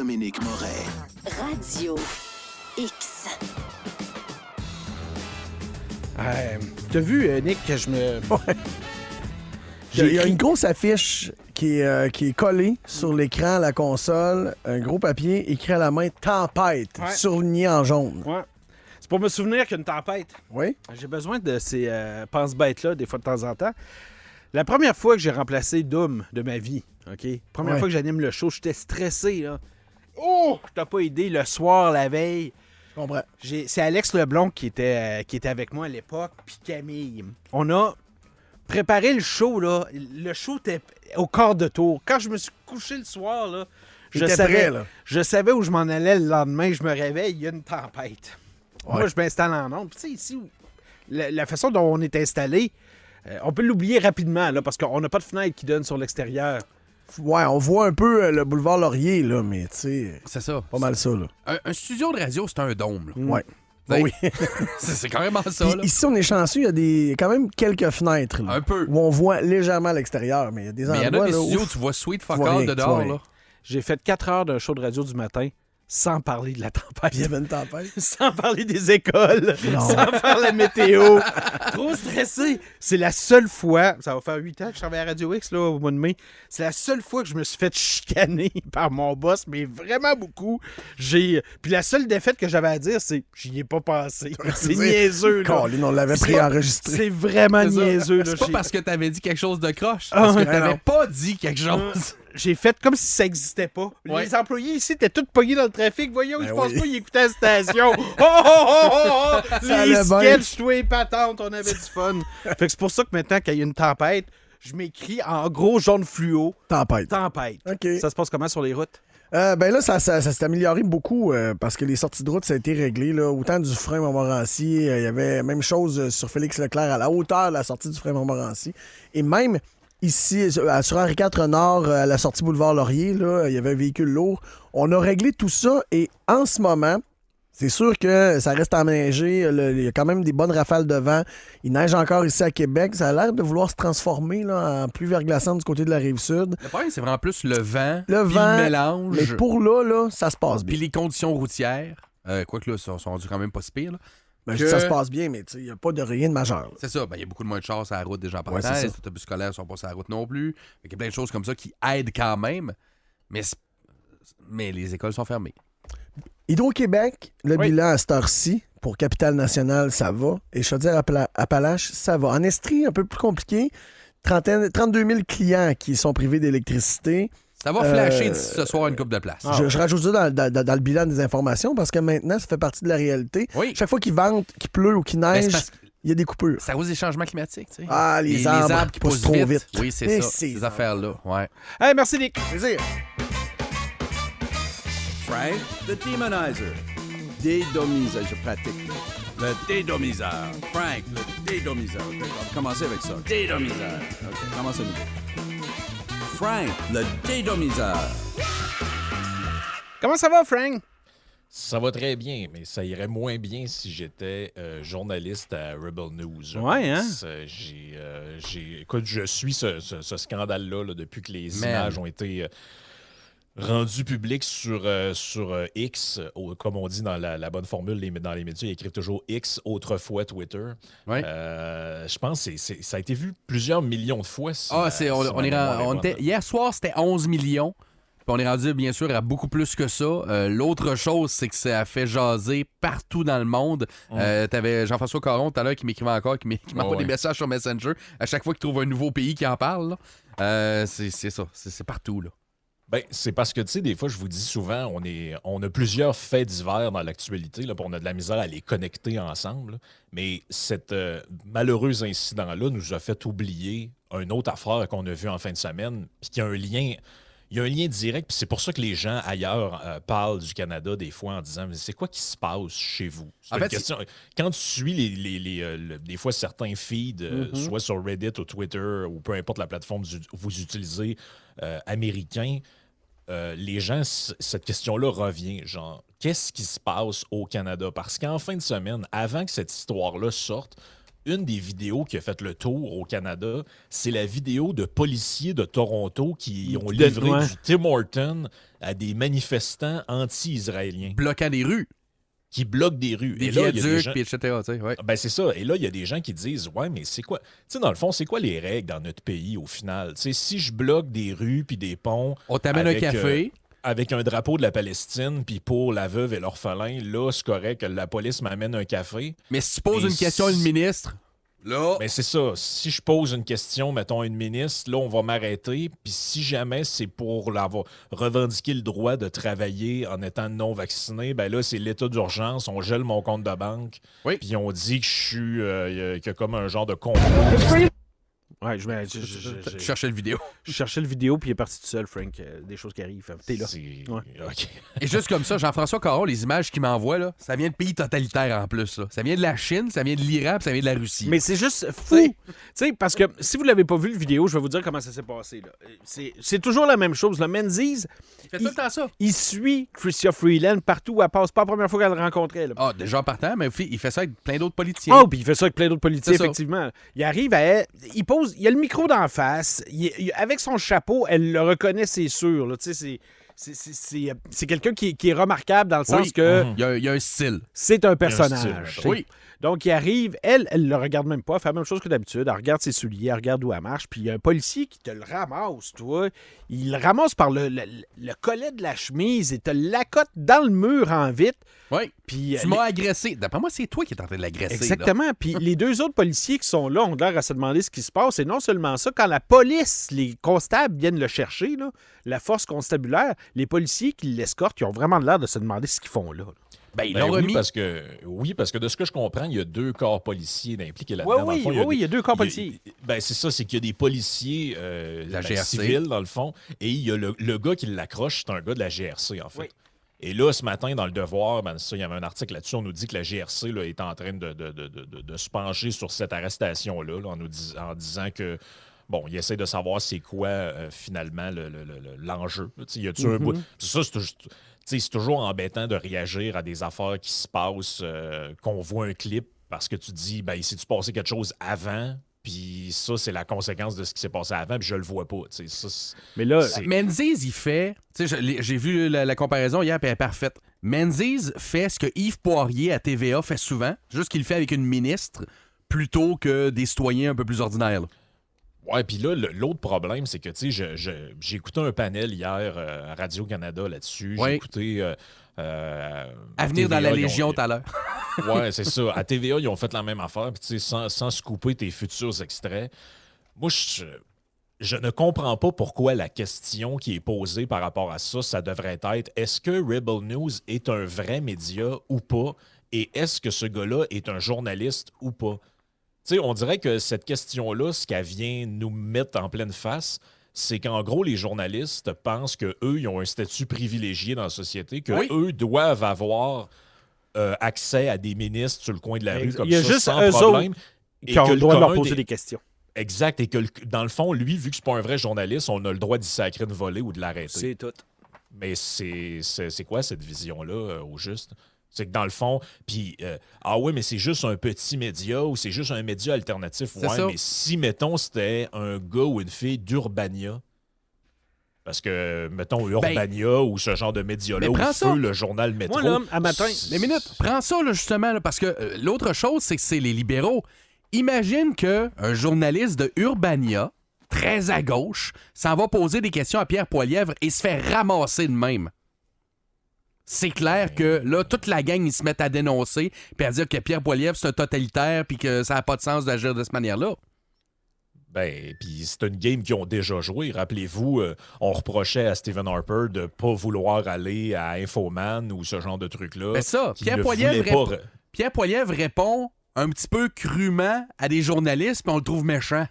Dominique Moret. Radio X. T'as vu, Nick, que je me... Il y a une grosse affiche qui est collée sur l'écran, la console, un gros papier écrit à la main « Tempête », surligné en jaune. Ouais. C'est pour me souvenir qu'il y a une tempête. Oui? J'ai besoin de ces pense-bêtes-là, des fois de temps en temps. La première fois que j'ai remplacé Doom de ma vie, OK? Première fois que j'anime le show, j'étais stressé, là. Oh! Je t'ai pas aidé le soir, la veille. Je comprends. C'est Alex Leblond qui était avec moi à l'époque, puis Camille. On a préparé le show, là. Le show était au quart de tour. Quand je me suis couché le soir, là, je savais où je m'en allais le lendemain. Je me réveille, il y a une tempête. Ouais. Moi, je m'installe en onde. Puis, tu sais, ici, la façon dont on est installé, on peut l'oublier rapidement, là, parce qu'on n'a pas de fenêtre qui donne sur l'extérieur. Ouais, on voit un peu le boulevard Laurier, là, mais tu sais, C'est ça. pas mal ça, là. Un studio de radio, c'est un dôme. Là. Ouais. Ben, Oui. c'est carrément ça. Puis Là. ici, on est chanceux, il y a quand même quelques fenêtres, là, Un peu. où on voit légèrement l'extérieur, mais il y a des Mais il y endroits, en a des là, studios où ouf. tu vois sweet fuck Tu vois all rien, de tu dehors. vois rien. Là. J'ai fait 4 heures d'un show de radio du matin sans parler de la tempête. Puis il y avait une tempête. Sans parler des écoles, Non. sans faire la météo. Trop stressé. C'est la seule fois, ça va faire 8 ans que je travaille à Radio X là, au mois de mai, c'est la seule fois que je me suis fait chicaner par mon boss, mais vraiment beaucoup. Puis la seule défaite que j'avais à dire, c'est j'y ai pas pensé. C'est niaiseux. Là. Colin, on l'avait préenregistré. C'est vraiment C'est ça. niaiseux. Là. C'est pas J'ai- parce que t'avais dit quelque chose de croche. Ah, Parce que ouais, t'avais non. pas dit quelque chose. J'ai fait comme si ça n'existait pas. Ouais. Les employés ici étaient tous pognés dans le trafic. Voyons, Ben je pense oui. pas qu'ils écoutaient la station. Oh, oh, oh, oh, oh. Ça Les allait bien. sketchs, toi et patentes, on avait du fun. Fait que c'est pour ça que maintenant, quand il y a une tempête, je m'écris en gros jaune fluo, Tempête. tempête. OK. Ça se passe comment sur les routes? Ben là, ça s'est amélioré beaucoup parce que les sorties de route, ça a été réglé. Là. Autant du frein Montmorency, il y avait même chose sur Félix Leclerc à la hauteur de la sortie du frein Montmorency. Et même ici, sur Henri IV Nord, à la sortie boulevard Laurier, là, il y avait un véhicule lourd. On a réglé tout ça et en ce moment, c'est sûr que ça reste enneigé. Il y a quand même des bonnes rafales de vent. Il neige encore ici à Québec. Ça a l'air de vouloir se transformer là, en pluie verglaçante du côté de la Rive-Sud. Le problème, c'est vraiment plus le vent, Le puis vent, le mélange, Mais pour là, ça se passe puis bien. les conditions routières. Quoique là, sont rendus quand même pas si pire. Là. Ben, je dis ça se passe bien, mais il n'y a pas de rien de majeur. là. C'est ça, il y a beaucoup de moins de chars sur la route déjà en Ouais, partant. c'est Les ça. autobus scolaires sont pas sur la route non plus. Il y a plein de choses comme ça qui aident quand même, mais les écoles sont fermées. Hydro-Québec, le Oui. bilan à cette heure-ci, pour Capitale-Nationale, ça va. Et Chaudière-Appalaches, ça va. En Estrie, un peu plus compliqué. 32 000 clients qui sont privés d'électricité. Ça va flasher d'ici ce soir une coupe de place. Je rajoute ça dans le bilan des informations parce que maintenant, ça fait partie de la réalité. Oui. Chaque fois qu'il vente, qu'il pleut ou qu'il Ben, c'est neige, parce que il y a des coupures. c'est à cause des changements climatiques. Tu sais. Ah, les arbres qui poussent trop vite. Oui, c'est Mais ça. c'est Ces ça. affaires-là. Ouais. Hey, merci Nick. Plaisir. Frank, the Demonizer. Dédomiseur, je pratique. Le dédomiseur. Frank, le dédomiseur. OK, on va commencer avec ça. Dédomiseur. OK, commence à nouveau. Frank, le dédomiseur. Comment ça va, Frank? Ça va très bien, mais ça irait moins bien si j'étais journaliste à Rebel News. je Ouais, hein? pense. Écoute, je suis ce scandale-là là, depuis que les images ont été rendues publiques sur X, comme on dit dans la bonne formule, dans les médias, ils écrivent toujours X, autrefois Twitter. Ouais. Je pense que ça a été vu plusieurs millions de fois. Si Ah, ma- c'est, si on ma mémoire est bonne. était, hier soir, c'était 11 millions. Puis on est rendu, bien sûr, à beaucoup plus que ça. L'autre chose, c'est que ça a fait jaser partout dans le monde. T'avais Jean-François Caron tout à l'heure qui m'écrivait encore, qui m'envoie des messages sur Messenger. À chaque fois qu'il trouve un nouveau pays qui en parle, là. C'est ça. C'est partout, là. Ben, c'est parce que, tu sais, des fois, je vous dis souvent, on a plusieurs faits divers dans l'actualité, là, puis on a de la misère à les connecter ensemble. Là. Mais cet malheureux incident-là nous a fait oublier une autre affaire qu'on a vue en fin de semaine, puis qui a un lien. Il y a un lien direct, puis c'est pour ça que les gens ailleurs parlent du Canada des fois en disant « Mais c'est quoi qui se passe chez vous? » C'est En une fait, question. Quand tu suis des fois certains feeds, soit sur Reddit ou Twitter, ou peu importe la plateforme que vous utilisez, américain, les gens, cette question-là revient. Genre, qu'est-ce qui se passe au Canada? Parce qu'en fin de semaine, avant que cette histoire-là sorte, une des vidéos qui a fait le tour au Canada, c'est la vidéo de policiers de Toronto qui ont livré Ouais. du Tim Horton à des manifestants anti-israéliens Bloquant des rues, qui bloquent des rues. des Et là, il y a des viaducs, gens- puis etc. tu sais, ouais. Ben c'est ça. Et là, il y a des gens qui disent ouais, mais c'est quoi? Tu sais, dans le fond, c'est quoi les règles dans notre pays au final? Tu sais, si je bloque des rues puis des ponts. On t'amène un avec, café. Avec un drapeau de la Palestine, puis pour la veuve et l'orphelin, là, c'est correct que la police m'amène un café. Mais si tu poses Mais une question à une ministre, là, Mais c'est ça. Si je pose une question, mettons, à une ministre, là, on va m'arrêter. Puis si jamais c'est pour revendiquer le droit de travailler en étant non vacciné, ben là, c'est l'état d'urgence. On gèle mon compte de banque. Oui. Puis on dit que je suis qu'il y a comme un genre de complot. Ouais, je tu cherchais le vidéo. cherchais le vidéo, puis il est parti tout seul, Frank. Des choses qui arrivent. T'es là. C'est- Ouais. OK. Et juste comme ça, Jean-François Caron, les images qu'il m'envoie, là, ça vient de pays totalitaires en plus. Là. Ça vient de la Chine, ça vient de l'Iran, puis ça vient de la Russie. Mais c'est juste fou. Tu sais, parce que si vous l'avez pas vu, le vidéo, je vais vous dire comment ça s'est passé. Là. C'est toujours la même chose. Le Menzies, il fait tout le temps ça. il suit Chrystia Freeland partout où elle passe. Pas la première fois qu'elle le rencontrait. Là. Ah, déjà en partant, mais il fait ça avec plein d'autres politiciens. Oh, puis il fait ça avec plein d'autres politiciens, C'est ça. effectivement. Il arrive à elle, il a le micro d'en face, avec son chapeau, elle le reconnaît, c'est sûr. Là. Tu sais, c'est quelqu'un qui est remarquable dans le sens Oui. que Il y a un style. c'est un style, personnage. mettons. tu sais. Oui. Donc, il arrive, elle le regarde même pas, elle fait la même chose que d'habitude, elle regarde ses souliers, elle regarde où elle marche, puis il y a un policier qui te le ramasse, toi. Il le ramasse par le collet de la chemise et te l'accote dans le mur en vite. Oui. Puis, Tu m'as agressé. D'après moi, c'est toi qui es en train de l'agresser. là. exactement. Puis les deux autres policiers qui sont là ont l'air à se demander ce qui se passe. Et non seulement ça, quand la police, les constables viennent le chercher, là, la force constabulaire, les policiers qui l'escortent, ils ont vraiment l'air de se demander ce qu'ils font là. Ben, ils Ben l'ont remis. oui, parce que de ce que je comprends, il y a 2 corps policiers impliqués là-dedans. Dans le fond, Oui, il y a 2 corps policiers. Ben, c'est ça, c'est qu'il y a des policiers La GRC. civils, dans le fond, et il y a le gars qui l'accroche, c'est un gars de la GRC, en fait. Oui. Et là, ce matin, dans Le Devoir, ben, ça, il y avait un article là-dessus, on nous dit que la GRC là, est en train de se pencher sur cette arrestation-là, là, en disant que, bon, il essaie de savoir c'est quoi, finalement, l'enjeu. Tu sais, y a-tu un bout... Ça, c'est toujours embêtant de réagir à des affaires qui se passent, qu'on voit un clip, parce que tu dis, ben, s'est-tu passé quelque chose avant? Puis ça, c'est la conséquence de ce qui s'est passé avant, puis je le vois pas. Tu sais, ça, Mais là, c'est- Menzies, il fait. Tu sais, j'ai vu la comparaison hier, puis elle est parfaite. Menzies fait ce que Yves Poirier à TVA fait souvent, juste qu'il le fait avec une ministre plutôt que des citoyens un peu plus ordinaires. là. Ouais, puis là, l'autre problème, c'est que, tu sais, j'ai écouté un panel hier à Radio-Canada là-dessus. Ouais. J'ai écouté... Avenir dans TVA, la ils ont- Légion tout à l'heure. Ouais, c'est ça. À TVA, ils ont fait la même affaire, puis tu sais, sans se couper tes futurs extraits. Moi, je ne comprends pas pourquoi la question qui est posée par rapport à ça, ça devrait être est-ce que Rebel News est un vrai média ou pas? Et est-ce que ce gars-là est un journaliste ou pas? Tu sais, on dirait que cette question-là, ce qu'elle vient nous mettre en pleine face, c'est qu'en gros, les journalistes pensent qu'eux, ils ont un statut privilégié dans la société, qu'eux Oui. doivent avoir accès à des ministres sur le coin de la rue comme il y a ça, juste sans eux problème. Et qui ont que le droit de leur commun poser des questions. Exact. Et que, dans le fond, lui, vu que c'est pas un vrai journaliste, on a le droit d'y sacrer une volée ou de l'arrêter. C'est tout. Mais c'est quoi cette vision-là, au juste? C'est que dans le fond, puis, ah ouais, mais c'est juste un petit média ou c'est juste un média alternatif. C'est Ouais, ça. mais si, mettons, c'était un gars ou une fille d'Urbania, parce que, mettons, Urbania ou ce genre de média-là, mais ou prends ça. Feu, le journal Métro. Moi, là, à matin, Mais minute, prends ça là, justement, là, parce que l'autre chose, c'est que c'est les libéraux. Imagine qu'un journaliste de Urbania, très à gauche, s'en va poser des questions à Pierre Poilievre et se fait ramasser de même. C'est clair que là, toute la gang, ils se mettent à dénoncer puis à dire que Pierre Poilievre, c'est un totalitaire puis que ça n'a pas de sens d'agir de cette manière-là. Ben, puis c'est une game qu'ils ont déjà joué. Rappelez-vous, on reprochait à Stephen Harper de pas vouloir aller à Infoman ou ce genre de truc-là. Ben ça, qu'il Pierre ne Poilievre, voulait pas Pierre Poilievre répond un petit peu crûment à des journalistes puis on le trouve méchant.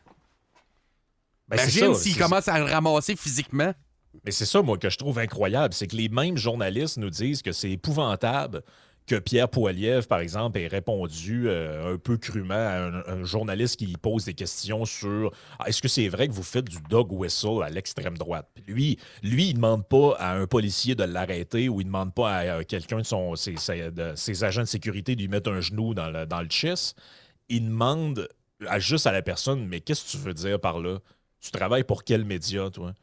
Ben, c'est Imagine ça, s'il c'est- commence à le ramasser physiquement. Mais c'est ça, moi, que je trouve incroyable. C'est que les mêmes journalistes nous disent que c'est épouvantable que Pierre Poilievre, par exemple, ait répondu un peu crûment à un journaliste qui pose des questions sur est-ce que c'est vrai que vous faites du dog whistle à l'extrême droite? Puis lui, il ne demande pas à un policier de l'arrêter ou il ne demande pas à quelqu'un de ses agents de sécurité de lui mettre un genou dans le chest. il demande juste à la personne, mais qu'est-ce que tu veux dire par là? Tu travailles pour quel média, toi?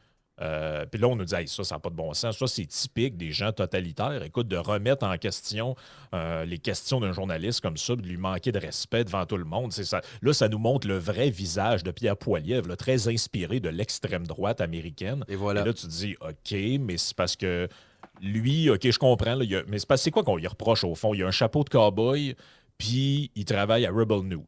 Puis là, on nous dit, hey, ça n'a pas de bon sens. Ça, c'est typique des gens totalitaires. Écoute, de remettre en question les questions d'un journaliste comme ça, de lui manquer de respect devant tout le monde. C'est ça. Là, ça nous montre le vrai visage de Pierre Poilievre, là, très inspiré de l'extrême droite américaine. Et voilà. Et là, tu te dis, OK, mais c'est parce que lui, OK, je comprends. Là, mais c'est quoi qu'on lui reproche au fond? Il a un chapeau de cow-boy, puis il travaille à Rebel News.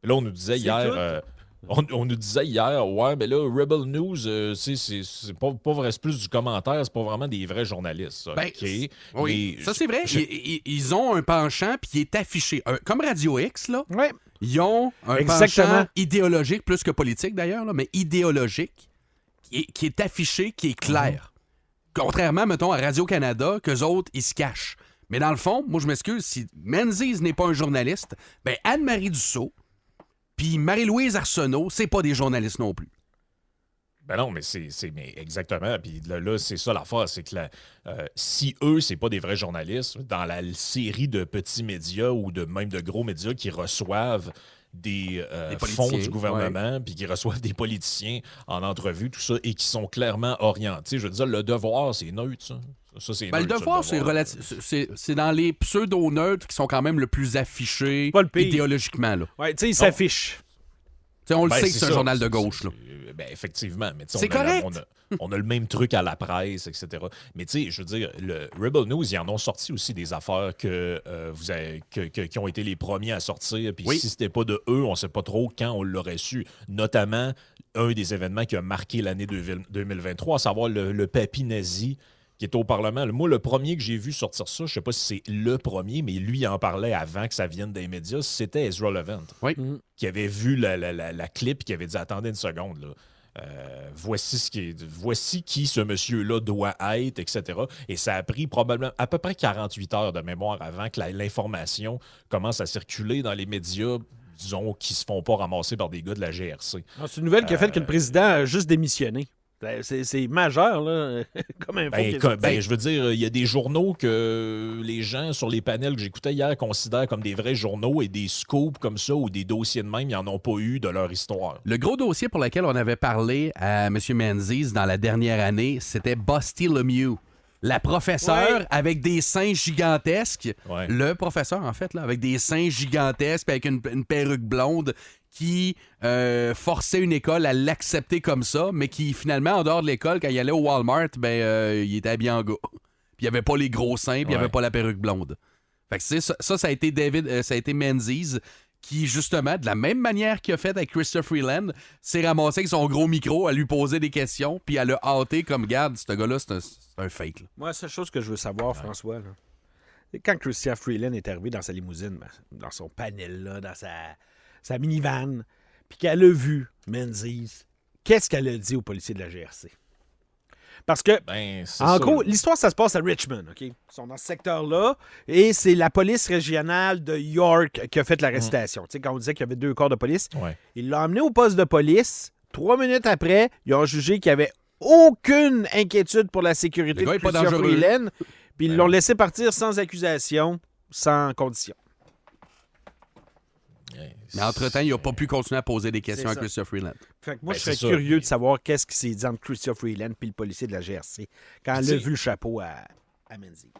Là, on nous disait hier... On nous disait hier, ouais, mais là, Rebel News, c'est pas vrai, c'est plus du commentaire, c'est pas vraiment des vrais journalistes. Ça. Ben, OK. Oui, Mais ça c'est vrai. Ils ont un penchant puis il est affiché. Comme Radio X, là, Ouais. ils ont un Exactement. penchant idéologique, plus que politique d'ailleurs, là, mais idéologique, qui est affiché, qui est clair. Contrairement, mettons, à Radio-Canada, qu'eux autres, ils se cachent. Mais dans le fond, moi je m'excuse, si Menzies n'est pas un journaliste, ben Anne-Marie Dussault puis Marie-Louise Arsenault, c'est pas des journalistes non plus. Ben non, mais mais exactement. Puis là, c'est ça l'affaire, c'est que si eux, c'est pas des vrais journalistes, dans la série de petits médias ou même de gros médias qui reçoivent des fonds du gouvernement, puis qui reçoivent des politiciens en entrevue, tout ça, et qui sont clairement orientés. Je veux dire, le devoir, c'est neutre, ça. Ça, c'est Ben, le neutre, devoir, ça, le devoir. c'est dans les pseudo-neutres qui sont quand même le plus affichés Pas le pire. idéologiquement. Là. Ouais, tu sais, il s'affiche. T'sais, on le Ben, sait que c'est un ça. journal de gauche. Là. Ben, effectivement. Mais C'est on a correct. on a le même truc à la presse, etc. Mais tu sais, je veux dire, le Rebel News, ils en ont sorti aussi des affaires qui ont été les premiers à sortir. Puis Oui. si c'était pas de eux, on sait pas trop quand on l'aurait su. Notamment, un des événements qui a marqué l'année 2023, à savoir le papy nazi qui est au Parlement. Moi, le premier que j'ai vu sortir ça, je sais pas si c'est le premier, mais lui, il en parlait avant que ça vienne des médias, c'était Ezra Levant, Oui. qui avait vu la clip et qui avait dit « Attendez une seconde, là. Voici qui ce monsieur-là doit être, etc. » Et ça a pris probablement à peu près 48 heures de mémoire avant que l'information commence à circuler dans les médias, disons, qui se font pas ramasser par des gars de la GRC. Ah, c'est une nouvelle qui a fait que le président a juste démissionné. C'est majeur, là, comme info. Je veux dire, il y a des journaux que les gens sur les panels que j'écoutais hier considèrent comme des vrais journaux et des scoops comme ça ou des dossiers de même, ils n'en ont pas eu de leur histoire. Le gros dossier pour lequel on avait parlé à M. Menzies dans la dernière année, c'était Busty Lemieux. La professeure avec des seins gigantesques. Ouais. Le professeur, en fait, là, avec des seins gigantesques avec une perruque blonde qui forçait une école à l'accepter comme ça, mais qui, finalement, en dehors de l'école, quand il allait au Walmart, il était habillé en gars. Puis il avait pas les gros seins, puis il avait pas la perruque blonde. Fait que c'est ça a été ça a été Menzies qui, justement, de la même manière qu'il a fait avec Chrystia Freeland, s'est ramassé avec son gros micro à lui poser des questions, puis à le hâter comme, garde, ce gars-là, c'est un fake. Là. Moi, la seule chose que je veux savoir, François, là, c'est quand Chrystia Freeland est arrivée dans sa limousine, dans son panel, là, dans sa minivan, puis qu'elle a vu Menzies, qu'est-ce qu'elle a dit aux policiers de la GRC? Parce que, en gros, l'histoire, ça se passe à Richmond, OK? Ils sont dans ce secteur-là, et c'est la police régionale de York qui a fait l'arrestation. Tu sais, quand on disait qu'il y avait 2 corps de police, ils l'ont emmené au poste de police. 3 minutes après, ils ont jugé qu'il n'y avait aucune inquiétude pour la sécurité de Chrystia Freeland, puis ils l'ont laissé partir sans accusation, sans condition. Mais entre-temps, il n'a pas pu continuer à poser des questions à Chrystia Freeland. Fait que moi, je serais curieux de savoir qu'est-ce qui s'est dit entre Chrystia Freeland et le policier de la GRC quand elle a vu le chapeau à Menzies.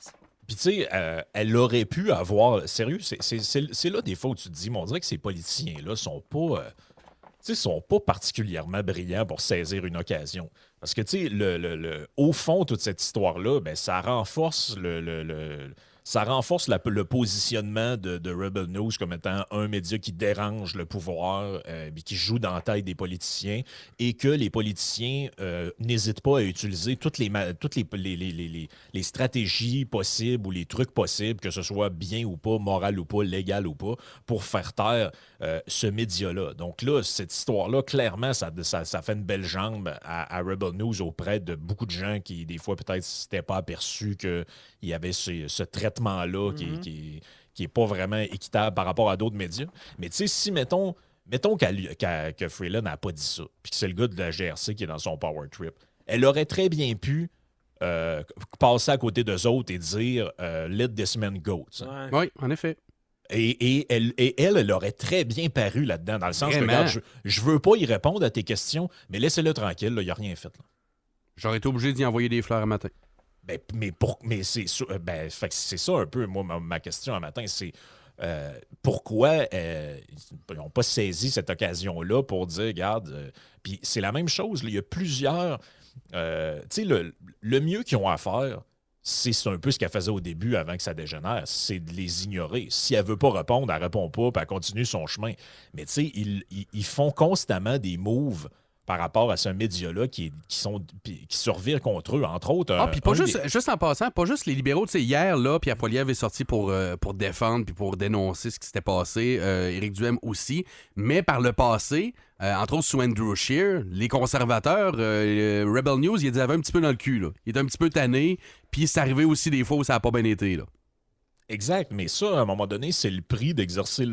Puis, tu sais, elle aurait pu avoir... Sérieux, c'est là des fois où tu te dis, mais on dirait que ces politiciens-là sont pas particulièrement brillants pour saisir une occasion. Parce que, tu sais, au fond, toute cette histoire-là, ça renforce le positionnement de Rebel News comme étant un média qui dérange le pouvoir, qui joue dans la tête des politiciens, et que les politiciens n'hésitent pas à utiliser toutes les stratégies possibles ou les trucs possibles, que ce soit bien ou pas, moral ou pas, légal ou pas, pour faire taire ce média-là. Donc là, cette histoire-là, clairement, ça fait une belle jambe à Rebel News auprès de beaucoup de gens qui, des fois, peut-être, s'étaient pas aperçus qu'il y avait ce traitement-là qui est pas vraiment équitable par rapport à d'autres médias. Mais tu sais, si, mettons que Freeland n'a pas dit ça, puis que c'est le gars de la GRC qui est dans son power trip, elle aurait très bien pu passer à côté d'eux autres et dire « Let this man go ». Oui, en effet. Et elle aurait très bien paru là-dedans, dans le sens que, Vraiment? regarde, je veux pas y répondre à tes questions, mais laissez-le tranquille, il n'y a rien fait. Là. J'aurais été obligé d'y envoyer des fleurs un matin. Mais c'est ça, fait que c'est ça un peu, moi, ma question un matin, c'est pourquoi ils n'ont pas saisi cette occasion-là pour dire, regarde, puis c'est la même chose, là, il y a plusieurs, tu sais, le mieux qu'ils ont à faire, c'est un peu ce qu'elle faisait au début avant que ça dégénère, c'est de les ignorer. Si elle veut pas répondre, elle répond pas, puis elle continue son chemin. Mais tu sais, ils font constamment des moves par rapport à ce média-là qui se revirent contre eux, entre autres. Puis pas juste en passant, pas juste les libéraux. Tu sais, hier, là, Pierre Poilievre est sorti pour défendre puis pour dénoncer ce qui s'était passé. Éric Duhem aussi. Mais par le passé, entre autres sous Andrew Scheer, les conservateurs, Rebel News, ils avaient un petit peu dans le cul. Là. Il était un petit peu tanné. Puis c'est arrivé aussi des fois où ça n'a pas bien été. Là. Exact, mais ça, à un moment donné, c'est le prix d'exercer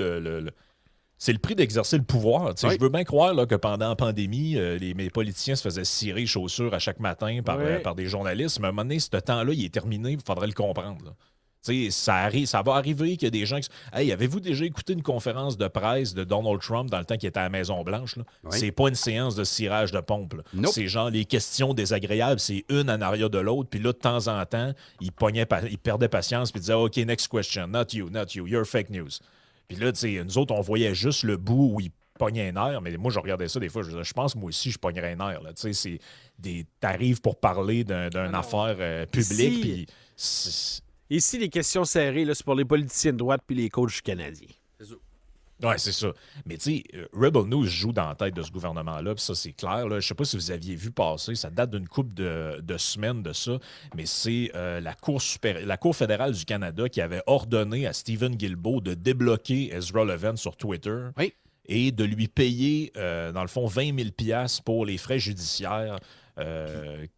c'est le prix d'exercer le pouvoir. Oui. Je veux bien croire là, que pendant la pandémie, les politiciens se faisaient cirer les chaussures à chaque matin par des journalistes. Mais à un moment donné, ce temps-là, il est terminé, il faudrait le comprendre. Là. Ça va arriver qu'il y a des gens qui... Hey, avez-vous déjà écouté une conférence de presse de Donald Trump dans le temps qu'il était à la Maison-Blanche? Oui. C'est pas une séance de cirage de pompe. Nope. C'est genre les questions désagréables, c'est une en arrière de l'autre. Puis là, de temps en temps, il perdait patience puis il disait « OK, next question. Not you. You're fake news. » Puis là, tu sais, nous autres, on voyait juste le bout où il pognait un air, mais moi, je regardais ça des fois, je pense que moi aussi, je pognerais un air. Tu sais, t'arrives pour parler d'une affaire publique, puis... Ici, les questions serrées, là, c'est pour les politiciens de droite puis les coachs canadiens. Ouais, c'est ça. Mais tu sais, Rebel News joue dans la tête de ce gouvernement-là, puis ça, c'est clair. Là. Je sais pas si vous aviez vu passer, ça date d'une couple de semaines de ça, mais c'est la Cour fédérale du Canada qui avait ordonné à Stephen Guilbeault de débloquer Ezra Levin sur Twitter et de lui payer, dans le fond, 20 000 $ pour les frais judiciaires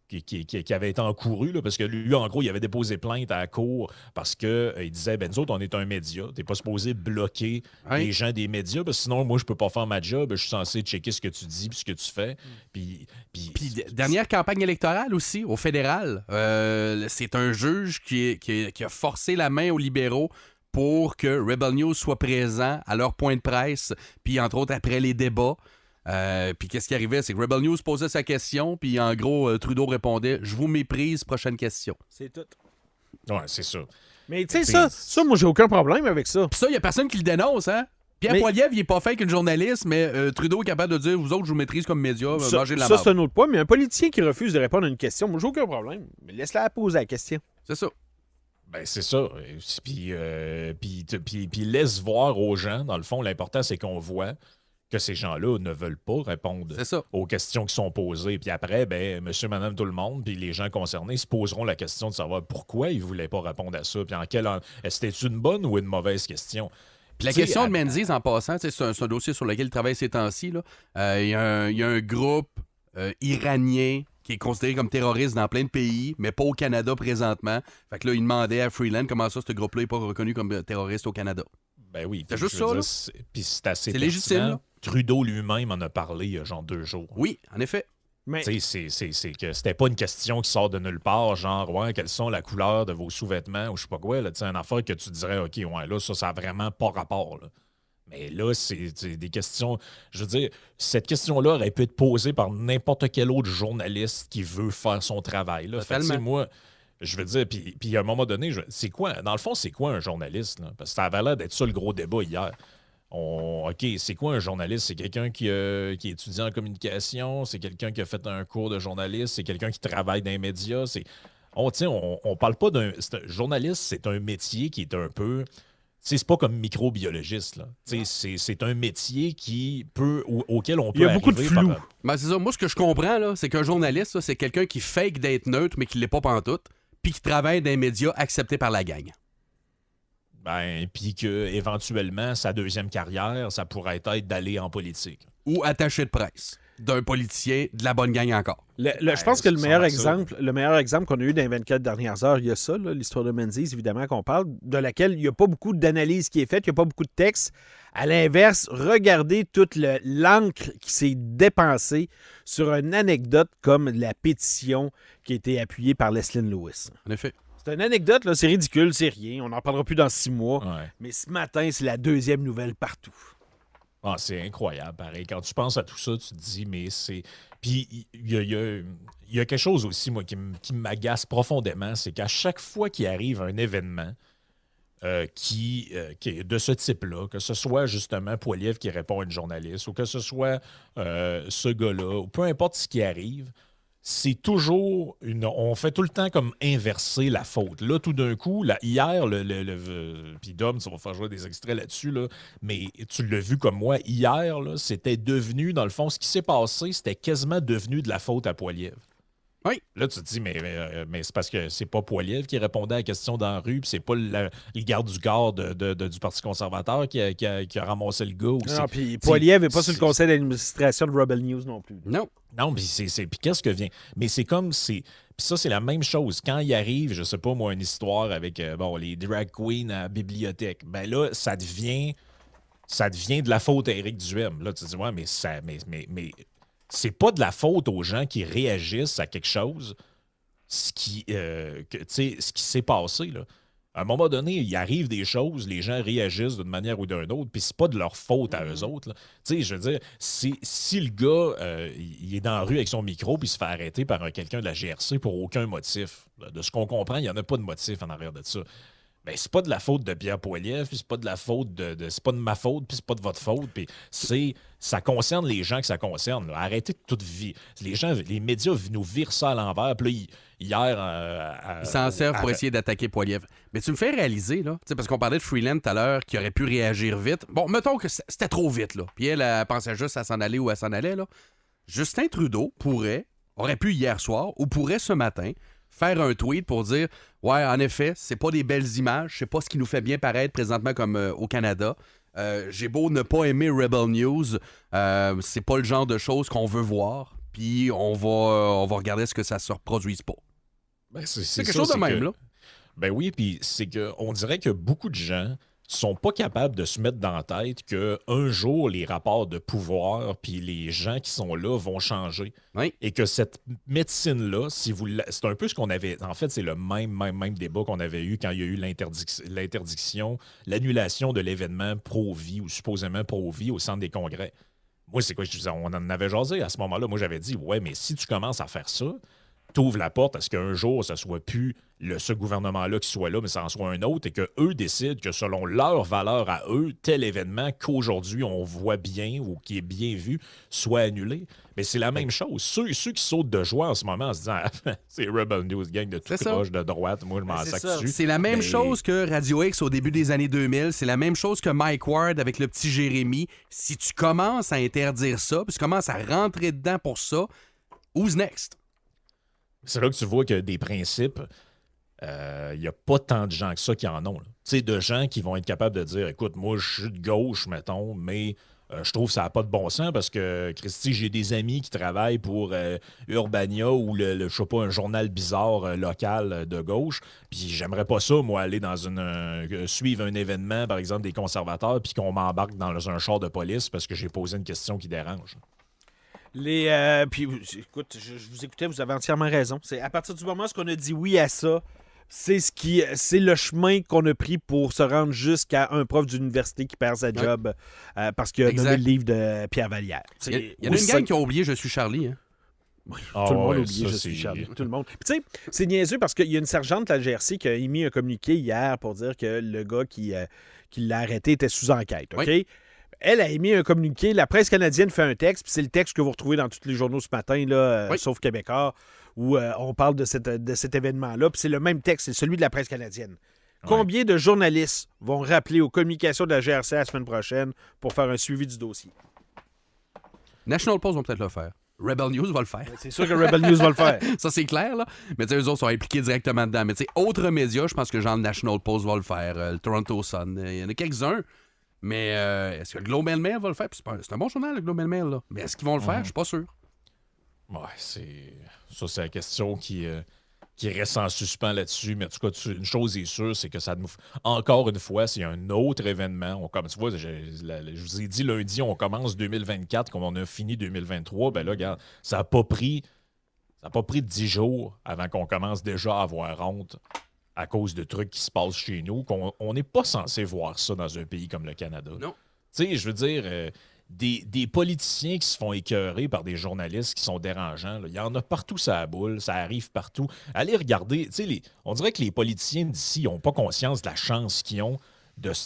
qui avait été encouru, là, parce que lui, en gros, il avait déposé plainte à la cour parce qu'il disait, nous autres, on est un média, t'es pas supposé bloquer les gens des médias, parce que sinon, moi, je peux pas faire ma job, je suis censé checker ce que tu dis et ce que tu fais. Puis dernière campagne électorale aussi, au fédéral, c'est un juge qui a forcé la main aux libéraux pour que Rebel News soit présent à leur point de presse, puis entre autres, après les débats. Puis qu'est-ce qui arrivait? C'est que Rebel News posait sa question, puis en gros, Trudeau répondait « Je vous méprise, prochaine question. » C'est tout. Ouais, c'est ça. Mais tu sais, ça, moi, j'ai aucun problème avec ça. Puis ça, il n'y a personne qui le dénonce, hein? Pierre Poilievre, il est pas fait qu'une journaliste, mais Trudeau est capable de dire « Vous autres, je vous maîtrise comme média, mangez de la marde. » Ça, c'est un autre point, mais un politicien qui refuse de répondre à une question, moi, j'ai aucun problème. Mais laisse-la poser la question. C'est ça. Ben, c'est ça. Puis laisse voir aux gens, dans le fond, l'important, c'est qu'on voit que ces gens-là ne veulent pas répondre aux questions qui sont posées. Puis après, monsieur, madame, tout le monde, puis les gens concernés se poseront la question de savoir pourquoi ils ne voulaient pas répondre à ça. Puis c'était une bonne ou une mauvaise question? Puis la question de Menzies, en passant, c'est un dossier sur lequel il travaille ces temps-ci. Il y a un groupe iranien qui est considéré comme terroriste dans plein de pays, mais pas au Canada présentement. Fait que là, il demandait à Freeland comment ça, ce groupe-là n'est pas reconnu comme terroriste au Canada. Ben oui. C'est juste ça, là. Puis c'est assez légitime, là. Trudeau lui-même en a parlé il y a genre 2 jours. Oui, en effet. Mais... C'est que c'était pas une question qui sort de nulle part, genre, quelles sont la couleur de vos sous-vêtements ou je sais pas quoi, là, une affaire que tu dirais, OK, là, ça a vraiment pas rapport, là. Mais là, c'est des questions... Je veux dire, cette question-là aurait pu être posée par n'importe quel autre journaliste qui veut faire son travail, là. Fait que, moi... Je veux dire, puis à un moment donné, c'est quoi, dans le fond, c'est quoi un journaliste? Là? Parce que ça avait l'air d'être ça le gros débat hier. OK, c'est quoi un journaliste? C'est quelqu'un qui est étudiant en communication, c'est quelqu'un qui a fait un cours de journaliste, c'est quelqu'un qui travaille dans les médias. On parle pas d'un... Journaliste, c'est un métier qui est un peu... C'est pas comme microbiologiste. Là. C'est un métier auquel on peut arriver. Il y a beaucoup de flou. C'est ça. Moi, ce que je comprends, là, c'est qu'un journaliste, là, c'est quelqu'un qui fake d'être neutre, mais qui l'est pas pantoute, puis qui travaille dans les médias acceptés par la gang. Puis qu'éventuellement, sa deuxième carrière, ça pourrait être d'aller en politique. Ou attaché de presse d'un politicien de la bonne gang encore. Je pense que le meilleur exemple qu'on a eu dans les 24 dernières heures, il y a ça, là, l'histoire de Menzies, évidemment, qu'on parle, de laquelle il n'y a pas beaucoup d'analyse qui est faite, il n'y a pas beaucoup de texte. À l'inverse, regardez toute l'encre qui s'est dépensée sur une anecdote comme la pétition qui a été appuyée par Leslyn Lewis. En effet. C'est une anecdote, là, c'est ridicule, c'est rien. On n'en parlera plus dans 6 mois. Ouais. Mais ce matin, c'est la 2e nouvelle partout. Ah, c'est incroyable, pareil. Quand tu penses à tout ça, tu te dis, mais c'est... Puis, il y a quelque chose aussi, moi, qui m'agace profondément, c'est qu'à chaque fois qu'il arrive un événement qui est de ce type-là, que ce soit justement Poilievre qui répond à une journaliste, ou que ce soit ce gars-là, ou peu importe ce qui arrive, c'est toujours on fait tout le temps comme inverser la faute. Là, tout d'un coup, là, hier, puis Dom, tu vas faire jouer des extraits là-dessus, là, mais tu l'as vu comme moi, hier, là, c'était devenu, dans le fond, ce qui s'est passé, c'était quasiment devenu de la faute à Poilievre. Oui. Là, tu te dis, mais c'est parce que c'est pas Poilievre qui répondait à la question dans la rue, puis c'est pas le garde du corps du Parti conservateur qui a ramassé le gars. Non, puis Poilievre n'est pas sur le conseil d'administration de Rebel News non plus. Non. Non, puis puis qu'est-ce que vient? Mais c'est comme, puis ça, c'est la même chose. Quand il arrive, je sais pas, moi, une histoire avec, les drag queens à la bibliothèque, ben là, ça devient de la faute à Éric Duhem. Là, tu te dis, ouais, mais c'est pas de la faute aux gens qui réagissent à quelque chose, ce qui s'est passé, là. À un moment donné, il arrive des choses, les gens réagissent d'une manière ou d'une autre, puis c'est pas de leur faute à eux autres, là. Tu sais, je veux dire, si le gars, il est dans la rue avec son micro, puis il se fait arrêter par quelqu'un de la GRC pour aucun motif, de ce qu'on comprend, il n'y en a pas de motif en arrière de ça. Ben, c'est pas de la faute de Pierre Poilievre, puis c'est pas de la faute c'est pas de ma faute, puis c'est pas de votre faute, puis ça concerne les gens que ça concerne, là. Arrêtez de toute vie. Les médias nous virent ça à l'envers, puis là, hier... Ils s'en servent pour essayer d'attaquer Poilievre. Mais tu me fais réaliser, là, parce qu'on parlait de Freeland tout à l'heure, qui aurait pu réagir vite. Bon, mettons que c'était trop vite, là. Puis elle pensait juste à s'en aller ou à s'en aller, là. Justin Trudeau aurait pu hier soir, ou pourrait ce matin, faire un tweet pour dire « Ouais, en effet, c'est pas des belles images, c'est pas ce qui nous fait bien paraître présentement comme au Canada. J'ai beau ne pas aimer Rebel News, c'est pas le genre de choses qu'on veut voir, puis on va regarder ce que ça se reproduise pas. » Ben, c'est quelque chose de même, là. Ben oui, puis c'est qu'on dirait que beaucoup de gens sont pas capables de se mettre dans la tête qu'un jour, les rapports de pouvoir puis les gens qui sont là vont changer. Oui. Et que cette médecine-là, c'est un peu ce qu'on avait... En fait, c'est le même débat qu'on avait eu quand il y a eu l'interdiction, l'annulation de l'événement pro-vie ou supposément pro-vie au centre des congrès. Moi, c'est quoi? On en avait jasé à ce moment-là. Moi, j'avais dit, ouais, mais si tu commences à faire ça, t'ouvres la porte à ce qu'un jour, ça soit plus ce gouvernement-là qui soit là, mais ça en soit un autre, et qu'eux décident que selon leurs valeurs à eux, tel événement qu'aujourd'hui on voit bien ou qui est bien vu soit annulé. Mais c'est la même chose. Ceux qui sautent de joie en ce moment en se disant ah, c'est Rebel News, gang de tout croche de droite, moi je m'en sac dessus. C'est la même chose que Radio X au début des années 2000, c'est la même chose que Mike Ward avec le petit Jérémy. Si tu commences à interdire ça, puis tu commences à rentrer dedans pour ça, who's next? C'est là que tu vois que des principes, il n'y a pas tant de gens que ça qui en ont. Tu sais, de gens qui vont être capables de dire écoute, moi, je suis de gauche, mettons, mais je trouve que ça n'a pas de bon sens parce que, Christy, j'ai des amis qui travaillent pour Urbania ou je sais pas, un journal bizarre local de gauche. Puis j'aimerais pas ça, moi, aller dans suivre un événement, par exemple, des conservateurs, puis qu'on m'embarque dans un char de police parce que j'ai posé une question qui dérange. Puis, écoute, je vous écoutais, vous avez entièrement raison. C'est à partir du moment où on a dit oui à ça, c'est le chemin qu'on a pris pour se rendre jusqu'à un prof d'université qui perd sa job parce qu'il a nommé le livre de Pierre Vallière. Il y en a une gang qui a oublié Je suis Charlie. Hein? Oui, tout le monde a oublié Je suis Charlie. Tout le monde. Puis tu sais, c'est niaiseux parce qu'il y a une sergente de la GRC qui a émis un communiqué hier pour dire que le gars qui l'a arrêté était sous enquête. OK? Oui. Elle a émis un communiqué. La presse canadienne fait un texte, puis c'est le texte que vous retrouvez dans tous les journaux ce matin, là, sauf Québécois, où on parle de cet événement-là. Puis c'est le même texte, c'est celui de la presse canadienne. Ouais. Combien de journalistes vont rappeler aux communications de la GRC la semaine prochaine pour faire un suivi du dossier? National Post vont peut-être le faire. Rebel News va le faire. C'est sûr que Rebel News va le faire. Ça, c'est clair, là. Mais tu sais, eux autres sont impliqués directement dedans. Mais tu sais, autres médias, je pense que genre le National Post va le faire, le Toronto Sun. Il y en a quelques-uns. Mais est-ce que le Globe and Mail va le faire? C'est un bon journal, le Globe and Mail, là. Mais est-ce qu'ils vont le faire? Je suis pas sûr. Ouais, c'est la question qui reste en suspens là-dessus. Mais en tout cas, une chose est sûre, c'est que ça nous... Encore une fois, c'est un autre événement. Comme tu vois, je vous ai dit lundi, on commence 2024, comme on a fini 2023. Ben là, regarde, ça n'a pas pris 10 jours avant qu'on commence déjà à avoir honte à cause de trucs qui se passent chez nous, qu'on n'est pas censé voir ça dans un pays comme le Canada. Non. Tu sais, je veux dire, des politiciens qui se font écœurer par des journalistes qui sont dérangeants, là, il y en a partout ça boule, ça arrive partout. Allez regarder, tu sais, on dirait que les politiciens d'ici n'ont pas conscience de la chance qu'ils ont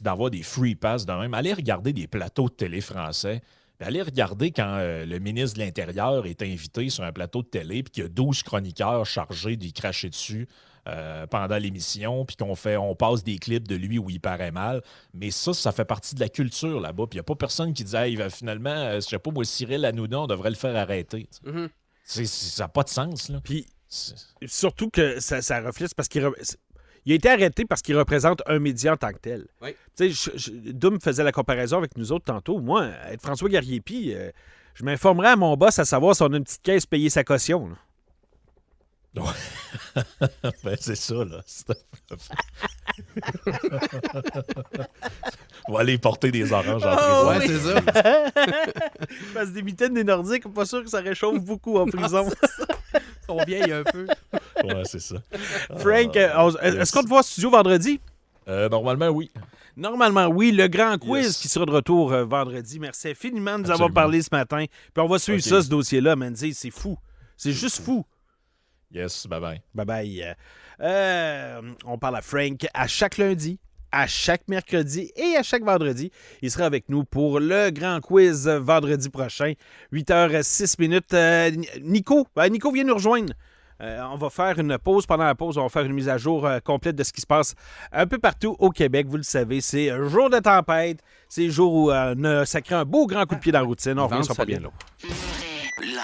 d'avoir des free pass de même. Allez regarder des plateaux de télé français. Puis allez regarder quand le ministre de l'Intérieur est invité sur un plateau de télé puis qu'il y a 12 chroniqueurs chargés d'y cracher dessus pendant l'émission, puis on passe des clips de lui où il paraît mal. Mais ça fait partie de la culture là-bas. Puis il n'y a pas personne qui dit hey, finalement, je sais pas, moi, Cyril Hanouna, on devrait le faire arrêter. Ça n'a pas de sens. Là. Puis surtout que ça reflète parce qu'il il a été arrêté parce qu'il représente un média en tant que tel. Oui. Tu sais, Doom faisait la comparaison avec nous autres tantôt. Moi, être François Garriépi, je m'informerais à mon boss à savoir si on a une petite caisse payer sa caution. Là. Ben, c'est ça, là. On va aller porter des oranges en prison. Ouais, c'est ça. Parce que des mitaines des Nordiques, pas sûr que ça réchauffe beaucoup en prison. On vieille un peu. Ouais, c'est ça. Frank, est-ce qu'on te voit au studio vendredi? Normalement, oui. Normalement, oui. Le grand quiz Yes. qui sera de retour vendredi. Merci infiniment de nous avoir Absolument. parlé ce matin. Puis on va suivre Ok. ça, ce dossier-là, Manzi. C'est fou. C'est juste fou. Yes, bye-bye. Bye-bye. On parle à Frank à chaque lundi, à chaque mercredi et à chaque vendredi. Il sera avec nous pour le grand quiz vendredi prochain, 8h06. Nico vient nous rejoindre. On va faire une pause. Pendant la pause, on va faire une mise à jour complète de ce qui se passe un peu partout au Québec. Vous le savez, c'est un jour de tempête. C'est le jour où ça crée un beau grand coup de pied dans la routine. On revient, ça pas bien long. La